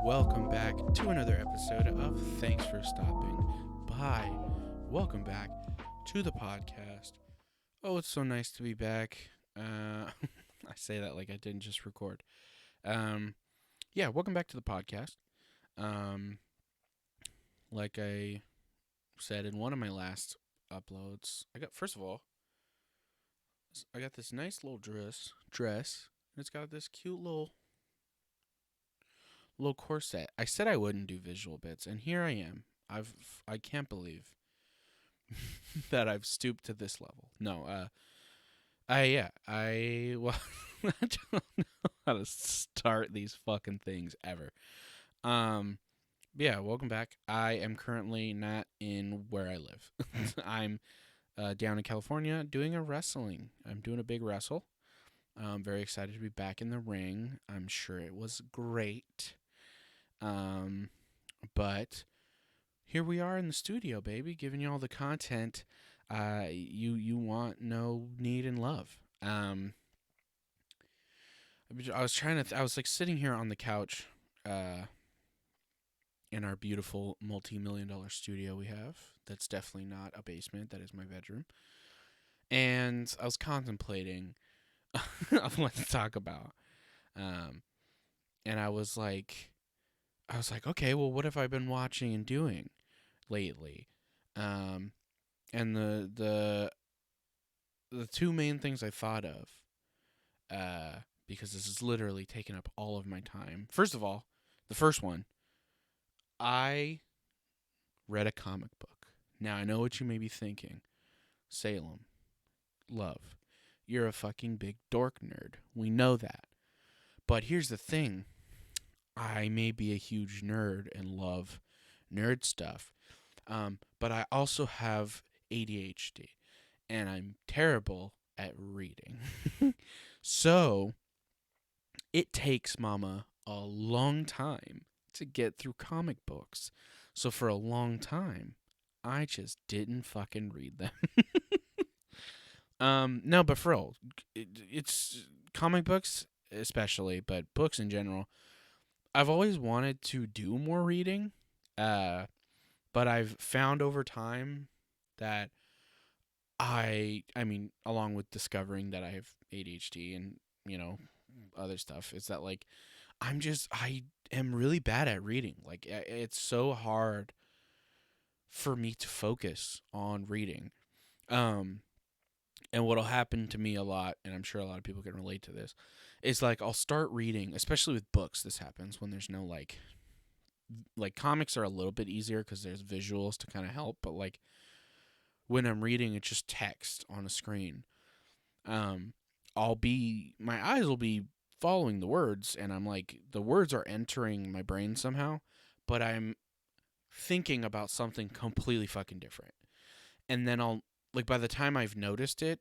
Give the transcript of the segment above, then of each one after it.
welcome back to another episode of Thanks for Stopping By. Welcome back to the podcast. Oh, it's so nice to be back. I say that like I didn't just record. Welcome back to the podcast. Um, like I said in one of my last uploads, first of all, I got this nice little dress. And it's got this cute little corset. I said I wouldn't do visual bits, and here I am. I can't believe that I've stooped to this level. No, well, I don't know how to start these fucking things ever. Welcome back. I am currently not in where I live. I'm down in California doing a wrestling. I'm doing a big wrestle. I'm very excited to be back in the ring. I'm sure it was great. But here we are in the studio, baby, giving you all the content you want, know, need, and love. I was like sitting here on the couch in our beautiful multi-million-dollar studio we have. That's definitely not a basement. That is my bedroom. And I was contemplating what to talk about. And I was like, okay, well, what have I been watching and doing lately? And the two main things I thought of, because this is literally taking up all of my time. First of all, the first one, I read a comic book. Now, I know what you may be thinking. Salem, love, you're a fucking big dork nerd. We know that. But here's the thing. I may be a huge nerd and love nerd stuff, but I also have ADHD, and I'm terrible at reading. So, it takes Mama a long time to get through comic books. So, for a long time, I just didn't fucking read them. No, but for real, it's comic books especially, but books in general. I've always wanted to do more reading, but I've found over time that along with discovering that I have ADHD and, other stuff, is that, like, I am really bad at reading. Like, it's so hard for me to focus on reading. And what'll happen to me a lot, and I'm sure a lot of people can relate to this, is like I'll start reading, especially with books. This happens when there's no like comics are a little bit easier because there's visuals to kind of help, but like when I'm reading, it's just text on a screen. My eyes will be following the words, and I'm like, the words are entering my brain somehow, but I'm thinking about something completely fucking different. And then by the time I've noticed it,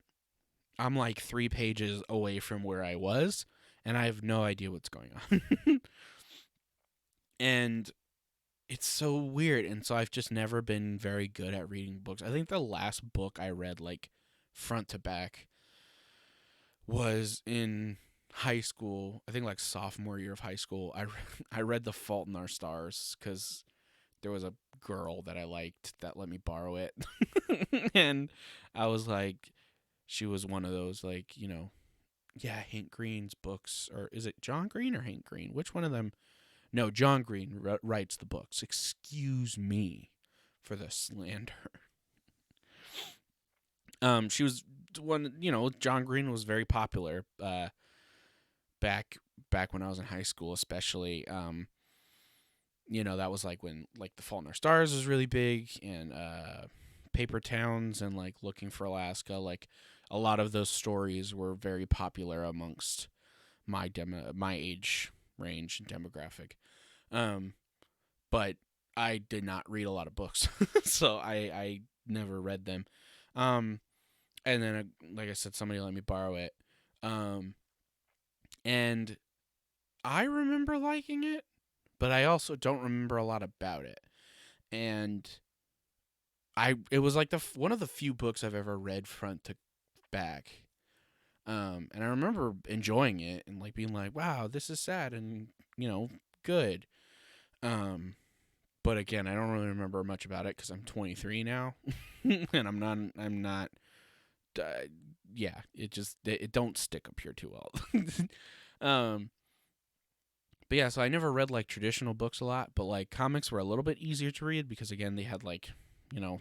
I'm like 3 pages away from where I was, and I have no idea what's going on. And it's so weird, and so I've just never been very good at reading books. I think the last book I read, like, front to back was in high school. I think, like, sophomore year of high school. I read The Fault in Our Stars because there was a girl that I liked that let me borrow it. And I was like, she was one of those, like, Hank Green's books. Or is it John Green or Hank Green? Which one of them? No, John Green writes the books. Excuse me for the slander. She was one, John Green was very popular back when I was in high school, especially. That was like when, like, The Fault in Our Stars was really big, and Paper Towns, and like Looking for Alaska. Like, a lot of those stories were very popular amongst my age range and demographic. But I did not read a lot of books, so I never read them. And then, like I said, somebody let me borrow it. And I remember liking it, but I also don't remember a lot about it. And it was like one of the few books I've ever read front to back. And I remember enjoying it and like being like, wow, this is sad and, good. Um, but again, I don't really remember much about it because I'm 23 now, and I'm not. Uh, yeah, it don't stick up here too well. um, but yeah, so I never read like traditional books a lot, but like comics were a little bit easier to read because again they had like,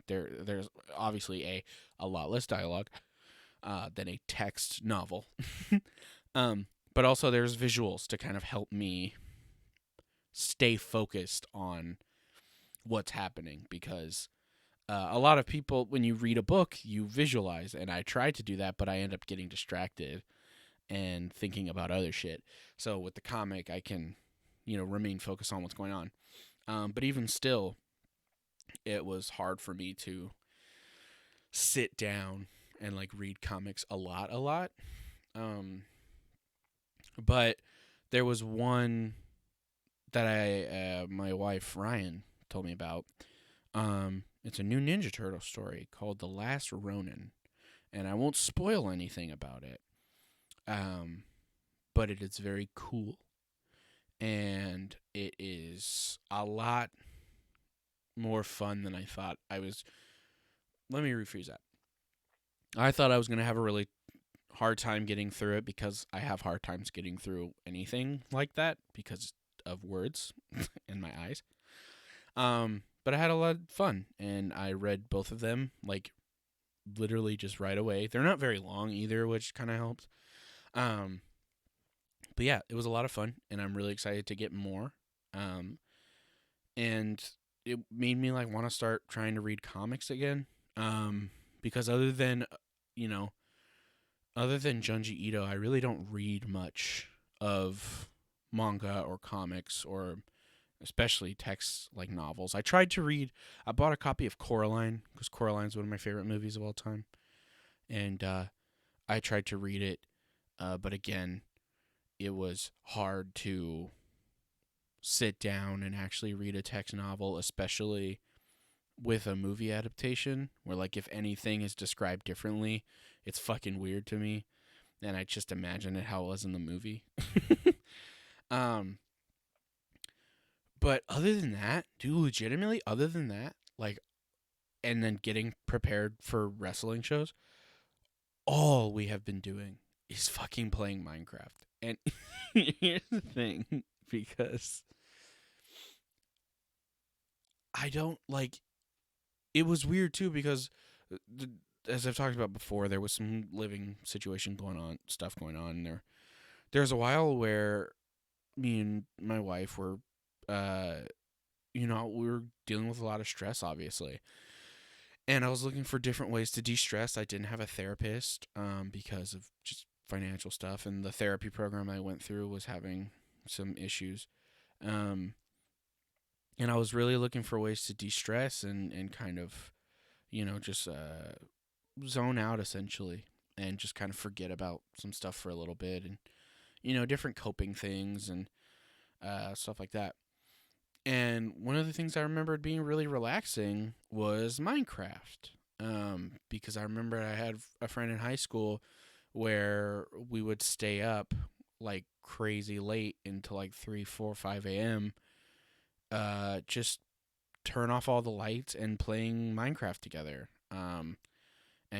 there's obviously a lot less dialogue than a text novel. But also there's visuals to kind of help me stay focused on what's happening because a lot of people, when you read a book, you visualize, and I tried to do that, but I end up getting distracted and thinking about other shit. So with the comic, I can, remain focused on what's going on. But even still, it was hard for me to sit down and like read comics a lot. Um, but there was one that my wife Ryan told me about. It's a new Ninja Turtle story called The Last Ronin, and I won't spoil anything about it. Um, but it is very cool, and it is a lot more fun than I thought I was. Let me rephrase that. I thought I was going to have a really hard time getting through it because I have hard times getting through anything like that because of words in my eyes. But I had a lot of fun, and I read both of them like literally just right away. They're not very long either, which kind of helps. Um, but yeah, it was a lot of fun, and I'm really excited to get more. Um, and it made me like want to start trying to read comics again. Because you know, other than Junji Ito, I really don't read much of manga or comics or especially text like novels. I bought a copy of Coraline because Coraline's one of my favorite movies of all time. And I tried to read it, but again, it was hard to sit down and actually read a text novel, especially with a movie adaptation where like if anything is described differently, it's fucking weird to me. And I just imagine it how it was in the movie. um but other than that, dude, legitimately other than that, like and then getting prepared for wrestling shows, all we have been doing is fucking playing Minecraft. And here's the thing, because I don't like it was weird too because as I've talked about before, there was some living situation stuff going on there. There's a while where me and my wife were uh we were dealing with a lot of stress obviously. And I was looking for different ways to de-stress. I didn't have a therapist because of just financial stuff, and the therapy program I went through was having some issues. Um, and I was really looking for ways to de-stress and kind of, just zone out essentially and just kind of forget about some stuff for a little bit and, different coping things and stuff like that. And one of the things I remembered being really relaxing was Minecraft. Because I remember I had a friend in high school where we would stay up like crazy late until like 3, 4, 5 a.m. Just turn off all the lights and playing Minecraft together. And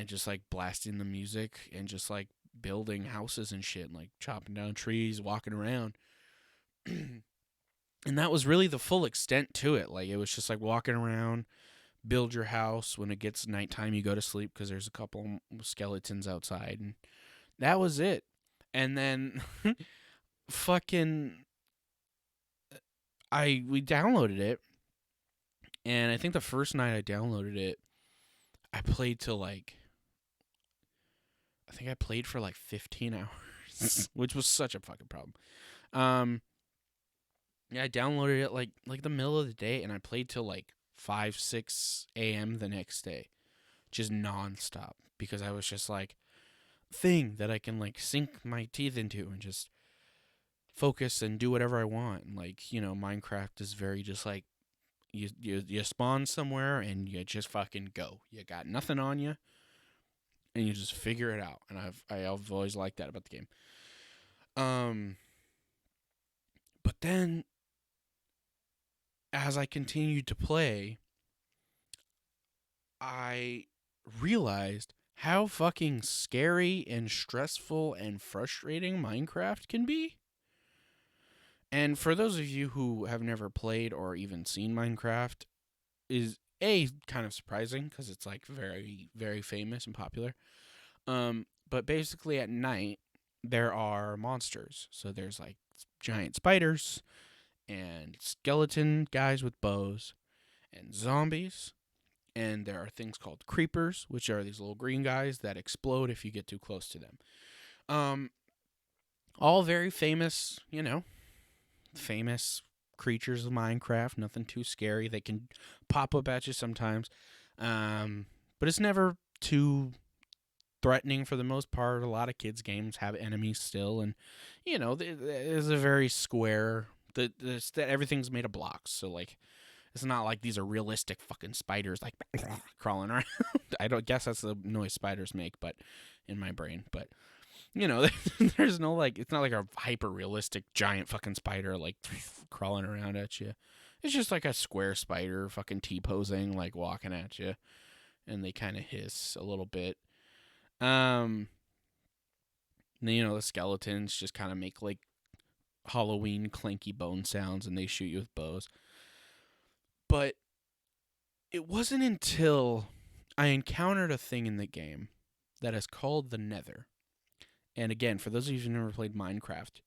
just like blasting the music and just like building houses and shit, and like chopping down trees, walking around. And that was really the full extent to it. Like it was just like walking around, build your house. When it gets nighttime, you go to sleep because there's a couple skeletons outside, and that was it. And then, fucking, we downloaded it, and I think the first night I downloaded it, I played till like I think I played for like 15 hours, which was such a fucking problem. Um, yeah, I downloaded it like the middle of the day, and I played till like 5, 6 a.m. the next day, just nonstop because I was just like thing that I can like sink my teeth into and just focus and do whatever I want. And like Minecraft is very just like you spawn somewhere and you just fucking go. You got nothing on you, and you just figure it out. And I've always liked that about the game. But then as I continued to play, I realized how fucking scary and stressful and frustrating Minecraft can be. And for those of you who have never played or even seen Minecraft, is a kind of surprising because it's like very, very famous and popular. But basically at night there are monsters. So there's like giant spiders and skeleton guys with bows and zombies. And there are things called creepers, which are these little green guys that explode if you get too close to them. Um, all very famous, famous creatures of Minecraft. Nothing too scary. They can pop up at you sometimes, but it's never too threatening for the most part. A lot of kids' games have enemies still, and there's a very square. That everything's made of blocks, so like it's not like these are realistic fucking spiders like crawling around. I don't guess that's the noise spiders make, but in my brain, but there's no like it's not like a hyper realistic giant fucking spider like crawling around at you. It's just like a square spider fucking T-posing like walking at you, and they kind of hiss a little bit. Then, the skeletons just kind of make like Halloween clanky bone sounds, and they shoot you with bows. But it wasn't until I encountered a thing in the game that is called the Nether. And again, for those of you who've never played Minecraft,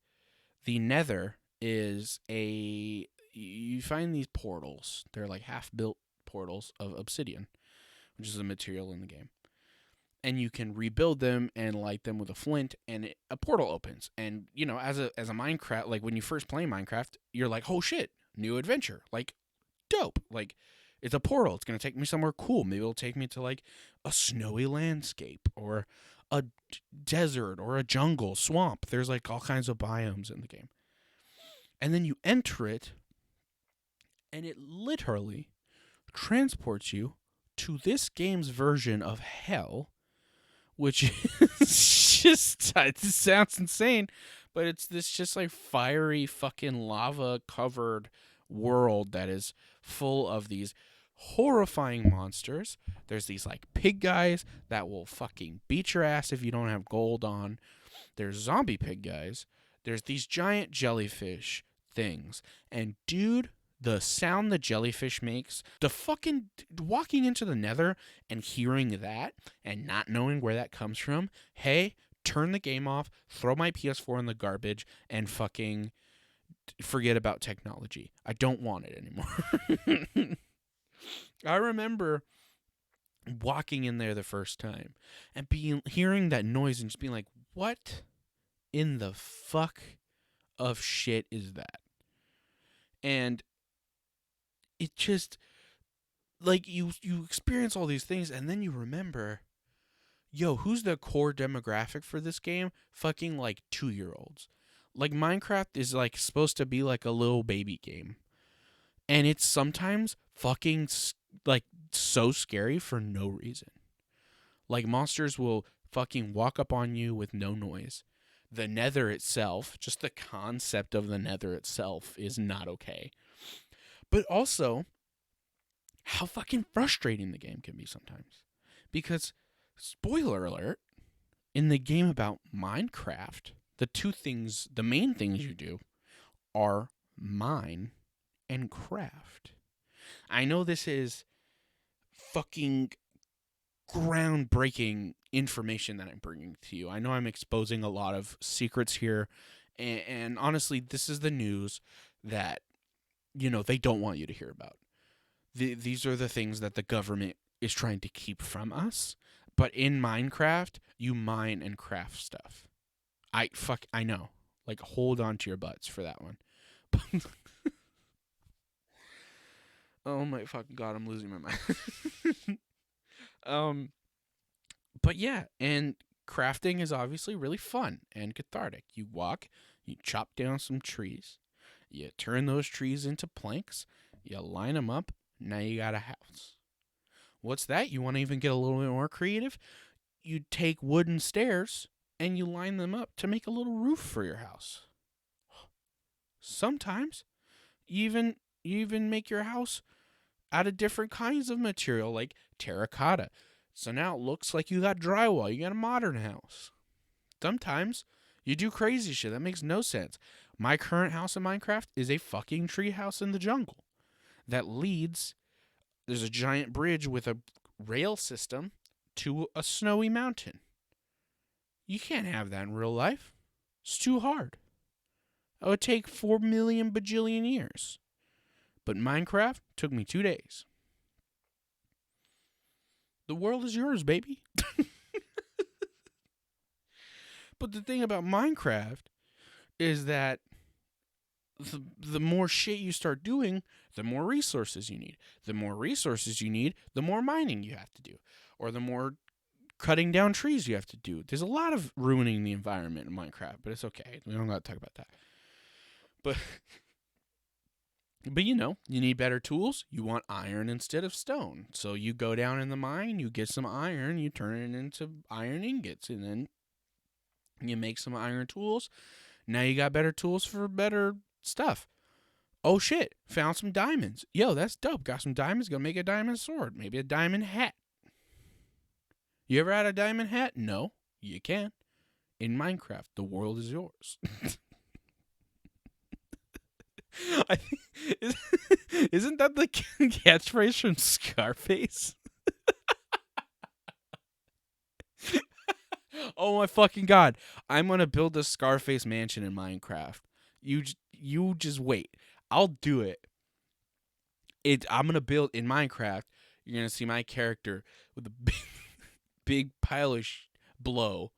the Nether is you find these portals. They're like half-built portals of obsidian, which is a material in the game. And you can rebuild them and light them with a flint, and a portal opens. And as a Minecraft, like when you first play Minecraft, you're like, oh shit, new adventure, like dope, like it's a portal. It's gonna take me somewhere cool. Maybe it'll take me to like a snowy landscape or a desert or a jungle, swamp. There's like all kinds of biomes in the game. And then you enter it, and it literally transports you to this game's version of hell, which is just, it sounds insane, but it's this just like fiery fucking lava covered world that is full of these horrifying monsters. There's these like pig guys that will fucking beat your ass if you don't have gold on. There's zombie pig guys. There's these giant jellyfish things. And dude, the sound the jellyfish makes, the fucking walking into the Nether and hearing that and not knowing where that comes from, hey, turn the game off, throw my PS4 in the garbage, and fucking forget about technology. I don't want it anymore. I remember walking in there the first time and hearing that noise and just being like, what in the fuck of shit is that? And it just, like, you experience all these things, and then you remember, yo, who's the core demographic for this game? Fucking, like, 2-year-olds. Like, Minecraft is, like, supposed to be, like, a little baby game. And it's sometimes fucking, like, so scary for no reason. Like, monsters will fucking walk up on you with no noise. The Nether itself, just the concept of the Nether itself is not okay. But also, how fucking frustrating the game can be sometimes. Because, spoiler alert, in the game about Minecraft, the main things you do are mine and craft. I know this is fucking groundbreaking information that I'm bringing to you. I know I'm exposing a lot of secrets here, and honestly, this is the news that, they don't want you to hear about. These are the things that the government is trying to keep from us. But in Minecraft, you mine and craft stuff. I know. Like, hold on to your butts for that one. Oh my fucking god, I'm losing my mind. But yeah, and crafting is obviously really fun and cathartic. You walk, you chop down some trees, you turn those trees into planks, you line them up, now you got a house. What's that? You want to even get a little bit more creative? You take wooden stairs and you line them up to make a little roof for your house. Sometimes you even, You even make your house out of different kinds of material, like terracotta. So now it looks like you got drywall. You got a modern house. Sometimes you do crazy shit that makes no sense. My current house in Minecraft is a fucking tree house in the jungle that leads. There's a giant bridge with a rail system to a snowy mountain. You can't have that in real life. It's too hard. It would take 4 million bajillion years. But Minecraft took me 2 days. The world is yours, baby. But the thing about Minecraft is that the more shit you start doing, the more resources you need. The more resources you need, the more mining you have to do. Or the more cutting down trees you have to do. There's a lot of ruining the environment in Minecraft, but it's okay. We don't got to talk about that. But you know, you need better tools. You want iron instead of stone. So you go down in the mine, you get some iron, you turn it into iron ingots, and then you make some iron tools. Now you got better tools for better stuff. Oh shit, found some diamonds. Yo, that's dope. Got some diamonds, gonna make a diamond sword. Maybe a diamond hat. You ever had a diamond hat? No, you can. In Minecraft, the world is yours. I think, isn't that the catchphrase from Scarface? Oh my fucking god! I'm gonna build a Scarface mansion in Minecraft. You just wait. I'll do it. I'm gonna build in Minecraft. You're gonna see my character with a big pile of blow,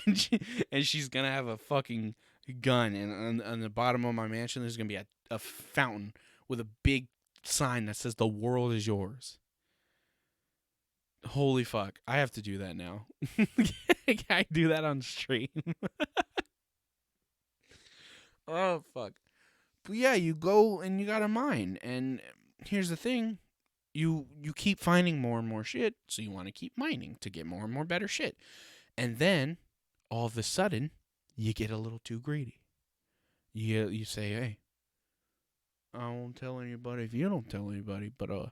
and she's gonna have a fucking gun, and on the bottom of my mansion there's gonna be a fountain with a big sign that says "The world is yours." Holy fuck! I have to do that now. Can I do that on stream? Oh fuck! But yeah, you go and you gotta mine, and here's the thing: you keep finding more and more shit, so you want to keep mining to get more and more better shit, and then all of a sudden you get a little too greedy. You say, "Hey, I won't tell anybody if you don't tell anybody, but I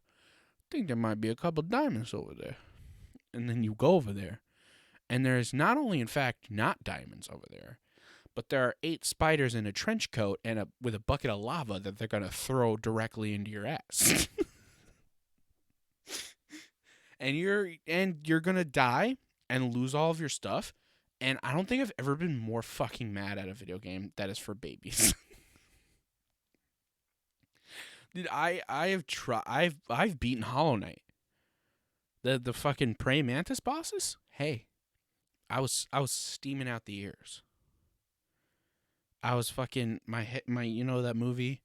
think there might be a couple diamonds over there." And then you go over there, and there's not only, in fact, not diamonds over there, but there are 8 spiders in a trench coat and with a bucket of lava that they're gonna throw directly into your ass. and you're gonna die and lose all of your stuff. And I don't think I've ever been more fucking mad at a video game that is for babies. Dude, I've beaten Hollow Knight. The fucking praying mantis bosses? Hey, I was steaming out the ears. I was fucking my you know that movie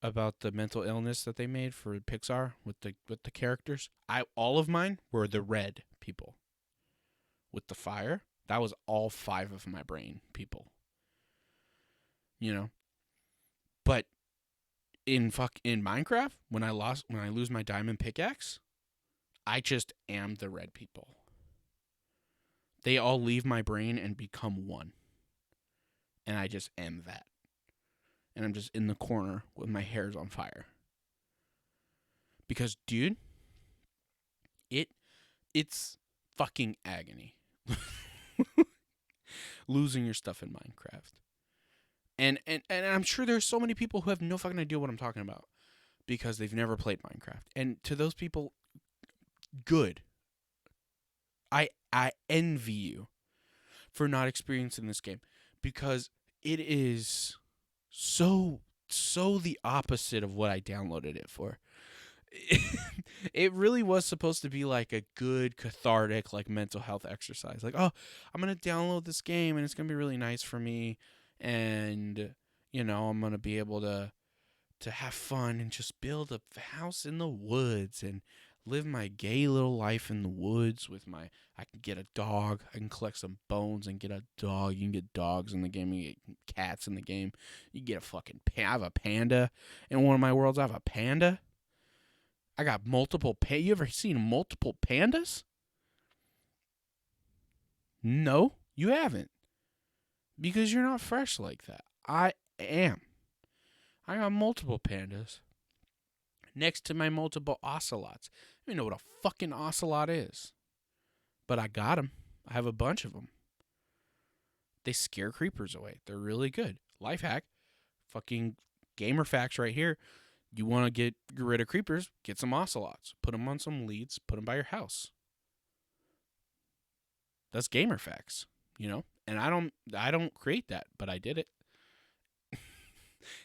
about the mental illness that they made for Pixar with the characters? All of mine were the red people. With the fire, that was all 5 of my brain people. You know? But in Minecraft, when I lose my diamond pickaxe, I just am the red people. They all leave my brain and become one. And I just am that. And I'm just in the corner with my hairs on fire. Because, dude, it's fucking agony. Losing your stuff in Minecraft. And I'm sure there's so many people who have no fucking idea what I'm talking about. Because they've never played Minecraft. And to those people, good. I envy you for not experiencing this game, because it is so the opposite of what I downloaded it for. It really was supposed to be like a good cathartic, like, mental health exercise. Like, oh, I'm gonna download this game and it's gonna be really nice for me, and you know, I'm gonna be able to have fun and just build a house in the woods and live my gay little life in the woods with I can get a dog. I can collect some bones and get a dog. You can get dogs in the game. You can get cats in the game. You can get a fucking I have a panda. In one of my worlds, I have a panda. I got multiple You ever seen multiple pandas? No, you haven't. Because you're not fresh like that. I am. I got multiple pandas next to my multiple ocelots. I don't even know what a fucking ocelot is, but I got them. I have a bunch of them. They scare creepers away. They're really good. Life hack, fucking gamer facts right here. You want to get rid of creepers? Get some ocelots. Put them on some leads. Put them by your house. That's gamer facts, you know. And I don't create that, but I did it,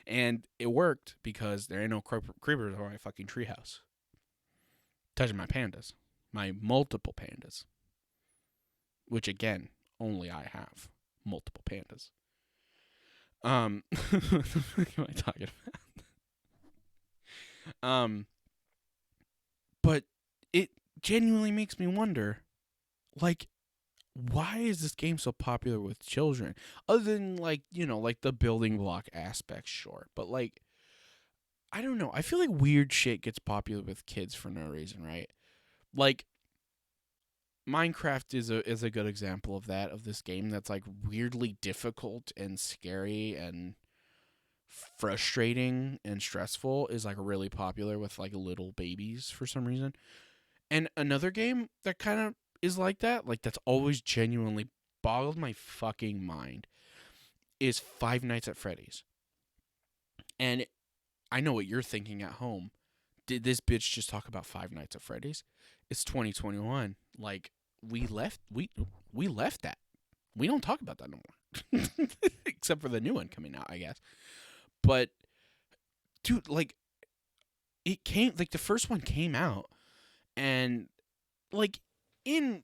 and it worked because there ain't no creepers on my fucking treehouse. Touching my pandas, my multiple pandas, which again only I have multiple pandas. What am I talking about? But it genuinely makes me wonder, like, why is this game so popular with children? Other than, like, you know, like the building block aspect, sure. But, like, I don't know. I feel like weird shit gets popular with kids for no reason, right? Like, Minecraft is a good example of that, of this game that's, like, weirdly difficult and scary and frustrating and stressful, is, like, really popular with, like, little babies for some reason. And another game that kind of is like that, like, that's always genuinely boggled my fucking mind, is Five Nights at Freddy's. And I know what you're thinking at home. Did this bitch just talk about Five Nights at Freddy's? It's 2021. Like, we left that. We don't talk about that no more. Except for the new one coming out, I guess. But dude, like, it came, like, the first one came out, and like in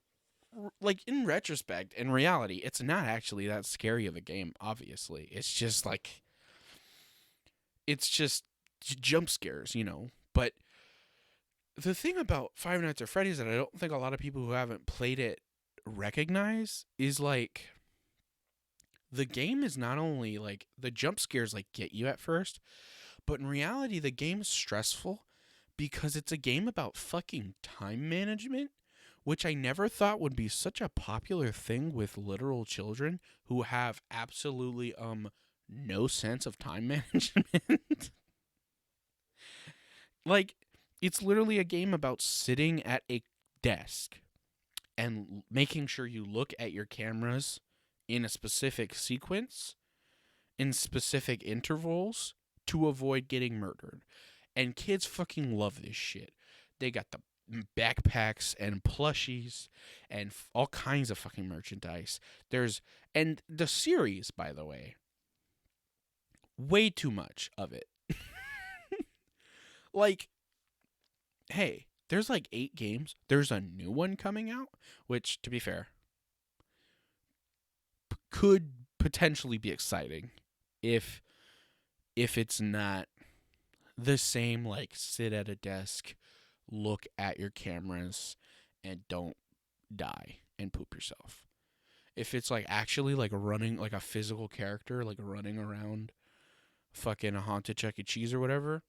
in retrospect, in reality, it's not actually that scary of a game, obviously. It's just like, it's just jump scares, you know. But the thing about Five Nights at Freddy's that I don't think a lot of people who haven't played it recognize is, like, the game is not only, like, the jump scares, like, get you at first, but in reality the game is stressful because it's a game about fucking time management, which I never thought would be such a popular thing with literal children who have absolutely no sense of time management. Like, it's literally a game about sitting at a desk and making sure you look at your cameras in a specific sequence, in specific intervals, to avoid getting murdered. And kids fucking love this shit. They got the backpacks and plushies and all kinds of fucking merchandise. And the series, by the way, way too much of it. Like, hey, there's like 8 games. There's a new one coming out, which, to be fair, could potentially be exciting if it's not the same, like, sit at a desk, look at your cameras, and don't die and poop yourself. If it's, like, actually, like, running, like, a physical character, like, running around fucking a haunted Chuck E. Cheese or whatever,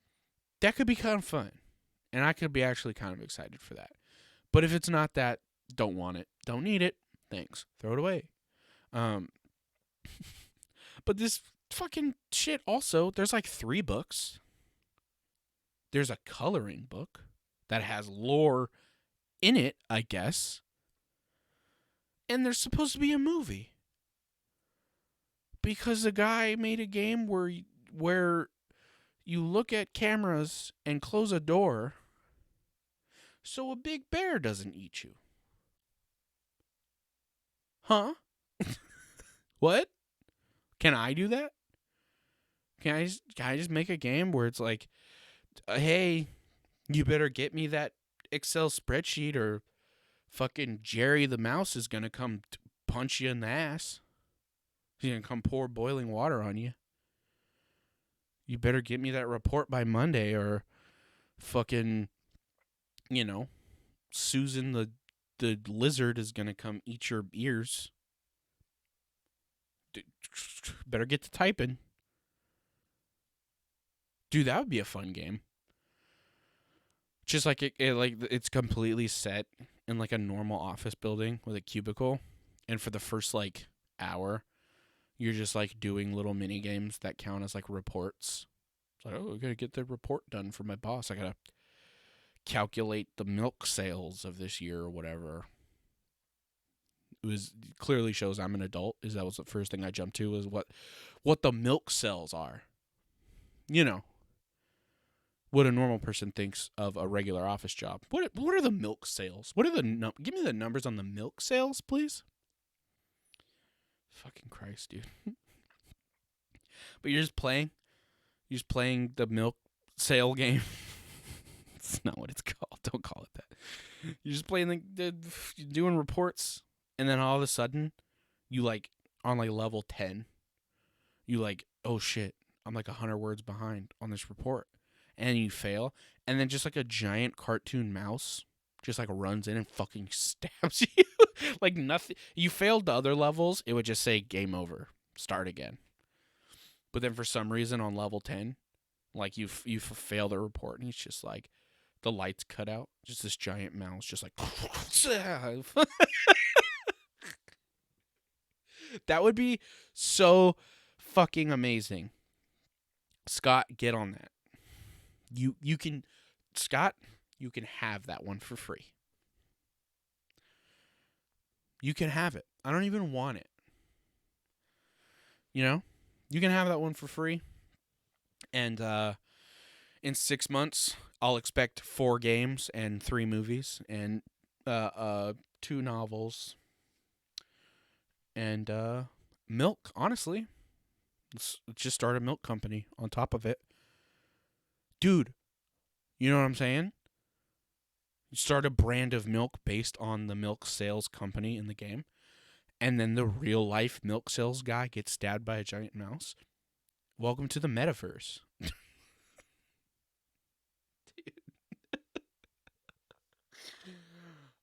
that could be kind of fun. And I could be actually kind of excited for that. But if it's not that, don't want it. Don't need it. Thanks. Throw it away. But this fucking shit also, there's like 3 books. There's a coloring book that has lore in it, I guess. And there's supposed to be a movie. Because a guy made a game where you look at cameras and close a door so a big bear doesn't eat you. Huh? What? Can I do that? Can I just make a game where it's like, hey, you better get me that Excel spreadsheet or fucking Jerry the mouse is going to come punch you in the ass. He's going to come pour boiling water on you. You better get me that report by Monday or fucking, you know, Susan the lizard is going to come eat your ears. Better get to typing. Dude, that would be a fun game. Just like it's completely set in like a normal office building with a cubicle, and for the first like hour, you're just like doing little mini games that count as like reports. It's like, oh, I gotta get the report done for my boss. I gotta calculate the milk sales of this year or whatever. It clearly shows I'm an adult. That was the first thing I jumped to, is what the milk sales are. You know, what a normal person thinks of a regular office job. What are the milk sales? What are give me the numbers on the milk sales, please? Fucking Christ, dude. But you're just playing the milk sale game. It's not what it's called. Don't call it that. You're just playing doing reports, and then all of a sudden, you like on like level 10, you like, oh shit, I'm like 100 words behind on this report, and you fail, and then just like a giant cartoon mouse just like runs in and fucking stabs you. Like nothing. You failed the other levels, it would just say game over, start again. But then for some reason on level 10, like you failed the report, and it's just like the lights cut out, just this giant mouse just like that would be so fucking amazing. Scott, get on that. You can, Scott, you can have that one for free. You can have it. I don't even want it. You know? You can have that one for free. And in 6 months, I'll expect 4 games and 3 movies and 2 novels and milk. Honestly, let's just start a milk company on top of it, dude. You know what I'm saying? Start a brand of milk based on the milk sales company in the game, and then the real life milk sales guy gets stabbed by a giant mouse. Welcome to the metaverse.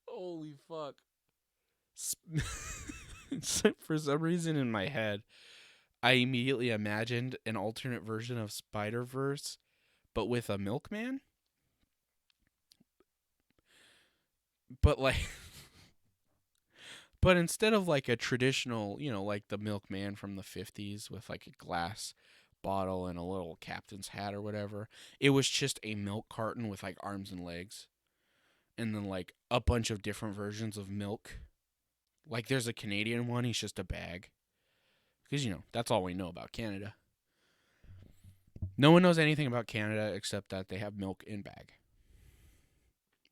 Holy fuck. For some reason in my head, I immediately imagined an alternate version of Spider-Verse, but with a milkman. But like, but instead of like a traditional, like the milkman from the 50s with like a glass bottle and a little captain's hat or whatever, it was just a milk carton with like arms and legs. And then like a bunch of different versions of milk. Like there's a Canadian one, he's just a bag. Because, that's all we know about Canada. No one knows anything about Canada except that they have milk in bag.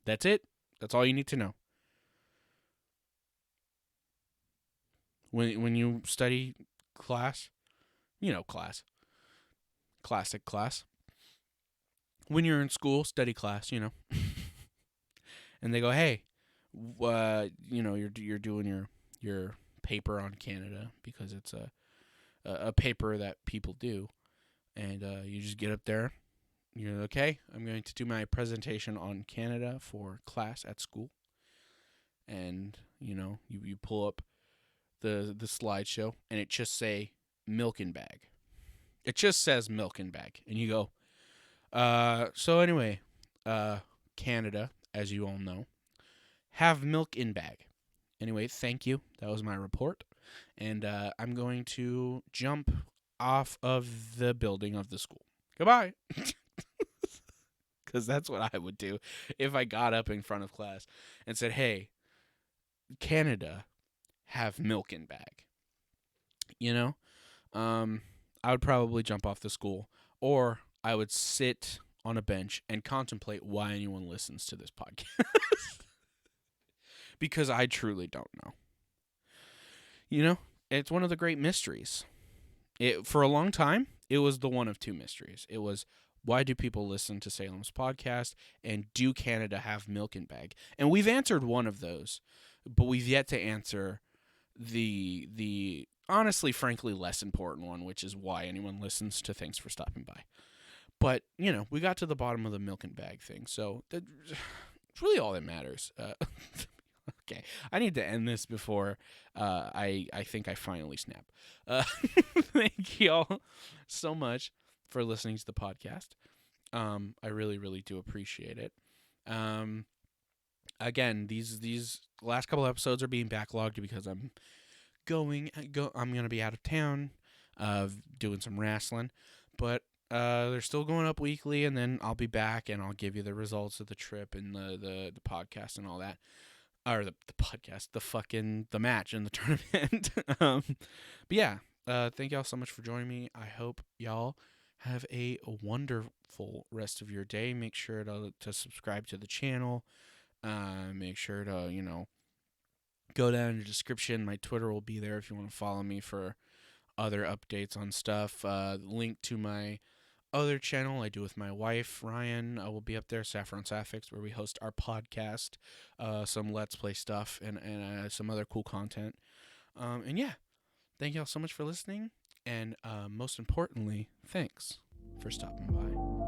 That's it. That's all you need to know. When you study class, classic class. When you're in school, study class, and they go, hey, you're doing your paper on Canada because it's a paper that people do, and you just get up there. You're okay. I'm going to do my presentation on Canada for class at school, and you pull up the slideshow, and it just say milk in bag. It just says milk in bag, and you go, so anyway, Canada, as you all know, have milk in bag. Anyway, thank you. That was my report. And I'm going to jump off of the building of the school. Goodbye. Because that's what I would do if I got up in front of class and said, hey, Canada have milk in bag. I would probably jump off the school, or I would sit on a bench and contemplate why anyone listens to this podcast. Because I truly don't know. It's one of the great mysteries. For a long time, it was the one of two mysteries. It was, why do people listen to Salem's podcast, and do Canada have milk in bag? And we've answered one of those, but we've yet to answer the honestly, frankly, less important one, which is why anyone listens to Thanks for Stopping By. But, we got to the bottom of the milk and bag thing, so it's really all that matters. Okay, I need to end this before I think I finally snap. Thank you all so much for listening to the podcast. I really, really do appreciate it. Again, these last couple episodes are being backlogged because I'm going to be out of town, doing some wrestling, but They're still going up weekly, and then I'll be back and I'll give you the results of the trip and the podcast and all that. Or the podcast, the match and the tournament. But yeah, thank y'all so much for joining me. I hope y'all have a wonderful rest of your day. Make sure to subscribe to the channel. Make sure to, go down in the description. My Twitter will be there if you want to follow me for other updates on stuff. Link to my other channel I do with my wife, Ryan, will be up there, Saffron Sapphics, where we host our podcast, some Let's Play stuff, and some other cool content. And yeah, thank y'all so much for listening. And most importantly, thanks for stopping by.